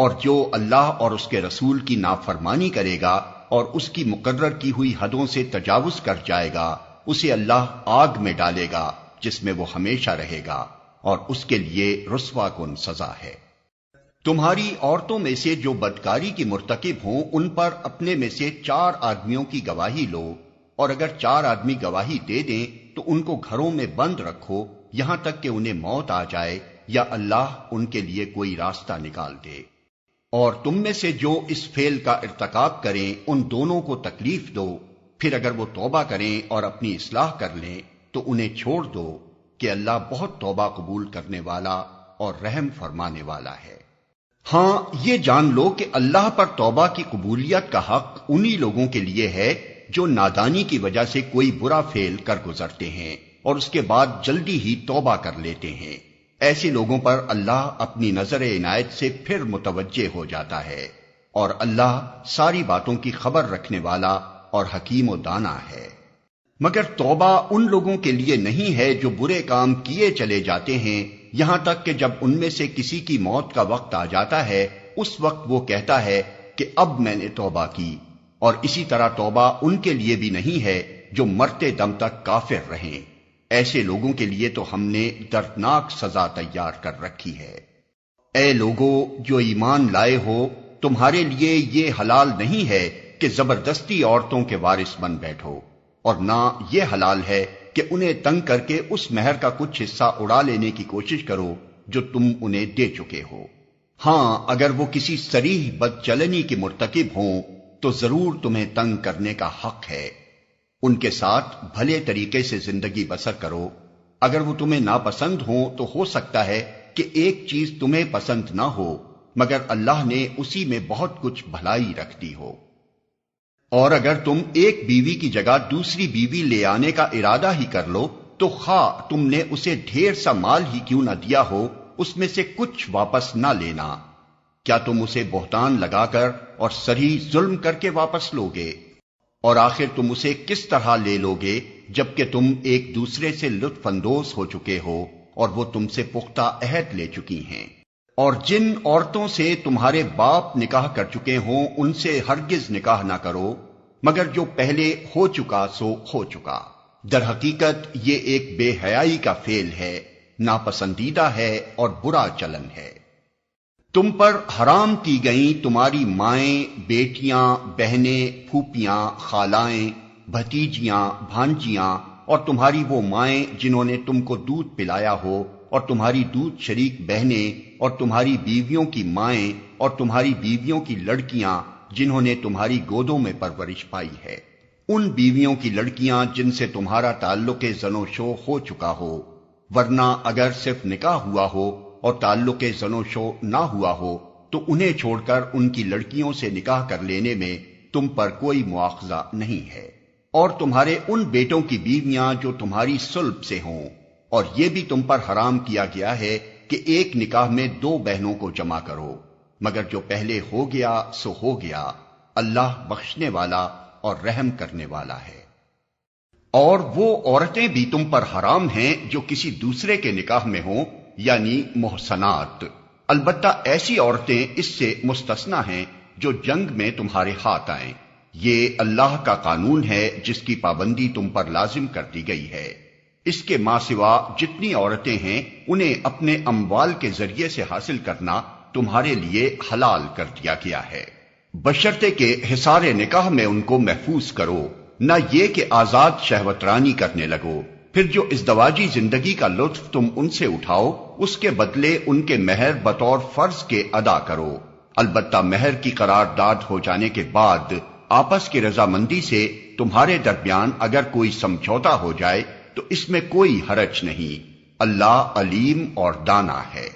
اور جو اللہ اور اس کے رسول کی نافرمانی کرے گا اور اس کی مقرر کی ہوئی حدوں سے تجاوز کر جائے گا، اسے اللہ آگ میں ڈالے گا جس میں وہ ہمیشہ رہے گا، اور اس کے لیے رسوا کن سزا ہے۔ تمہاری عورتوں میں سے جو بدکاری کی مرتکب ہوں ان پر اپنے میں سے 4 آدمیوں کی گواہی لو، اور اگر 4 آدمی گواہی دے دیں تو ان کو گھروں میں بند رکھو یہاں تک کہ انہیں موت آ جائے یا اللہ ان کے لیے کوئی راستہ نکال دے۔ اور تم میں سے جو اس فعل کا ارتکاب کریں ان دونوں کو تکلیف دو، پھر اگر وہ توبہ کریں اور اپنی اصلاح کر لیں تو انہیں چھوڑ دو کہ اللہ بہت توبہ قبول کرنے والا اور رحم فرمانے والا ہے۔ ہاں یہ جان لو کہ اللہ پر توبہ کی قبولیت کا حق انہی لوگوں کے لیے ہے جو نادانی کی وجہ سے کوئی برا فعل کر گزرتے ہیں اور اس کے بعد جلدی ہی توبہ کر لیتے ہیں۔ ایسے لوگوں پر اللہ اپنی نظر عنایت سے پھر متوجہ ہو جاتا ہے، اور اللہ ساری باتوں کی خبر رکھنے والا اور حکیم و دانا ہے۔ مگر توبہ ان لوگوں کے لیے نہیں ہے جو برے کام کیے چلے جاتے ہیں یہاں تک کہ جب ان میں سے کسی کی موت کا وقت آ جاتا ہے اس وقت وہ کہتا ہے کہ اب میں نے توبہ کی، اور اسی طرح توبہ ان کے لیے بھی نہیں ہے جو مرتے دم تک کافر رہیں۔ ایسے لوگوں کے لیے تو ہم نے دردناک سزا تیار کر رکھی ہے۔ اے لوگو جو ایمان لائے ہو، تمہارے لیے یہ حلال نہیں ہے کہ زبردستی عورتوں کے وارث بن بیٹھو، اور نہ یہ حلال ہے کہ انہیں تنگ کر کے اس مہر کا کچھ حصہ اڑا لینے کی کوشش کرو جو تم انہیں دے چکے ہو۔ ہاں اگر وہ کسی صریح بدچلنی کی مرتکب ہوں تو ضرور تمہیں تنگ کرنے کا حق ہے۔ ان کے ساتھ بھلے طریقے سے زندگی بسر کرو۔ اگر وہ تمہیں ناپسند ہوں تو ہو سکتا ہے کہ ایک چیز تمہیں پسند نہ ہو، مگر اللہ نے اسی میں بہت کچھ بھلائی رکھ دی ہو۔ اور اگر تم ایک بیوی کی جگہ دوسری بیوی لے آنے کا ارادہ ہی کر لو تو خواہ تم نے اسے ڈھیر سا مال ہی کیوں نہ دیا ہو، اس میں سے کچھ واپس نہ لینا۔ کیا تم اسے بہتان لگا کر اور صریح ظلم کر کے واپس لوگے؟ اور آخر تم اسے کس طرح لے لوگے جبکہ تم ایک دوسرے سے لطف اندوز ہو چکے ہو اور وہ تم سے پختہ عہد لے چکی ہیں؟ اور جن عورتوں سے تمہارے باپ نکاح کر چکے ہوں ان سے ہرگز نکاح نہ کرو، مگر جو پہلے ہو چکا سو ہو چکا۔ در حقیقت یہ ایک بے حیائی کا فعل ہے، ناپسندیدہ ہے اور برا چلن ہے۔ تم پر حرام کی گئیں تمہاری مائیں، بیٹیاں، بہنیں، پھوپھیاں، خالائیں، بھتیجیاں، بھانجیاں، اور تمہاری وہ مائیں جنہوں نے تم کو دودھ پلایا ہو، اور تمہاری دودھ شریک بہنیں، اور تمہاری بیویوں کی مائیں، اور تمہاری بیویوں کی لڑکیاں جنہوں نے تمہاری گودوں میں پرورش پائی ہے۔ ان بیویوں کی لڑکیاں جن سے تمہارا تعلق زن و شو ہو چکا ہو، ورنہ اگر صرف نکاح ہوا ہو اور تعلق زن و شو نہ ہوا ہو تو انہیں چھوڑ کر ان کی لڑکیوں سے نکاح کر لینے میں تم پر کوئی مواخذہ نہیں ہے۔ اور تمہارے ان بیٹوں کی بیویاں جو تمہاری صلب سے ہوں، اور یہ بھی تم پر حرام کیا گیا ہے کہ ایک نکاح میں 2 بہنوں کو جمع کرو، مگر جو پہلے ہو گیا سو ہو گیا، اللہ بخشنے والا اور رحم کرنے والا ہے۔ اور وہ عورتیں بھی تم پر حرام ہیں جو کسی دوسرے کے نکاح میں ہوں، یعنی محصنات، البتہ ایسی عورتیں اس سے مستثنی ہیں جو جنگ میں تمہارے ہاتھ آئیں۔ یہ اللہ کا قانون ہے جس کی پابندی تم پر لازم کر دی گئی ہے۔ اس کے ماں سوا جتنی عورتیں ہیں انہیں اپنے اموال کے ذریعے سے حاصل کرنا تمہارے لیے حلال کر دیا گیا ہے، بشرطے کہ حصار نکاح میں ان کو محفوظ کرو، نہ یہ کہ آزاد شہوت رانی کرنے لگو۔ پھر جو ازدواجی زندگی کا لطف تم ان سے اٹھاؤ اس کے بدلے ان کے مہر بطور فرض کے ادا کرو، البتہ مہر کی قرارداد ہو جانے کے بعد آپس کی رضامندی سے تمہارے درمیان اگر کوئی سمجھوتا ہو جائے تو اس میں کوئی حرج نہیں، اللہ علیم اور دانا ہے۔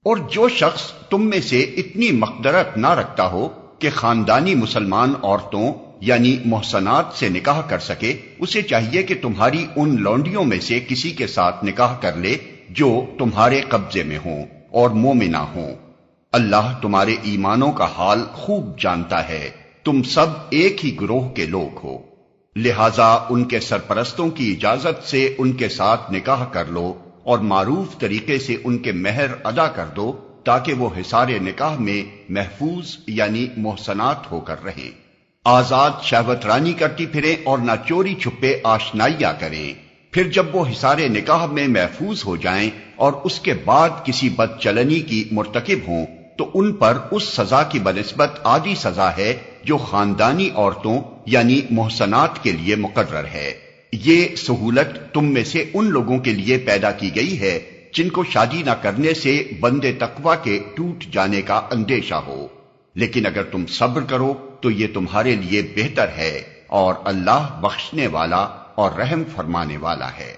اور جو شخص تم میں سے اتنی مقدرت نہ رکھتا ہو کہ خاندانی مسلمان عورتوں یعنی محصنات سے نکاح کر سکے، اسے چاہیے کہ تمہاری ان لونڈیوں میں سے کسی کے ساتھ نکاح کر لے جو تمہارے قبضے میں ہوں اور مومنہ ہوں۔ اللہ تمہارے ایمانوں کا حال خوب جانتا ہے، تم سب ایک ہی گروہ کے لوگ ہو، لہذا ان کے سرپرستوں کی اجازت سے ان کے ساتھ نکاح کر لو اور معروف طریقے سے ان کے مہر ادا کر دو تاکہ وہ حصار نکاح میں محفوظ یعنی محسنات ہو کر رہیں، آزاد شہوت رانی کرتی پھریں اور نہ چوری چھپے آشنائیاں کریں۔ پھر جب وہ حصار نکاح میں محفوظ ہو جائیں اور اس کے بعد کسی بد چلنی کی مرتکب ہوں تو ان پر اس سزا کی بنسبت آدھی سزا ہے جو خاندانی عورتوں یعنی محسنات کے لیے مقرر ہے۔ یہ سہولت تم میں سے ان لوگوں کے لیے پیدا کی گئی ہے جن کو شادی نہ کرنے سے بندے تقوی کے ٹوٹ جانے کا اندیشہ ہو، لیکن اگر تم صبر کرو تو یہ تمہارے لیے بہتر ہے، اور اللہ بخشنے والا اور رحم فرمانے والا ہے۔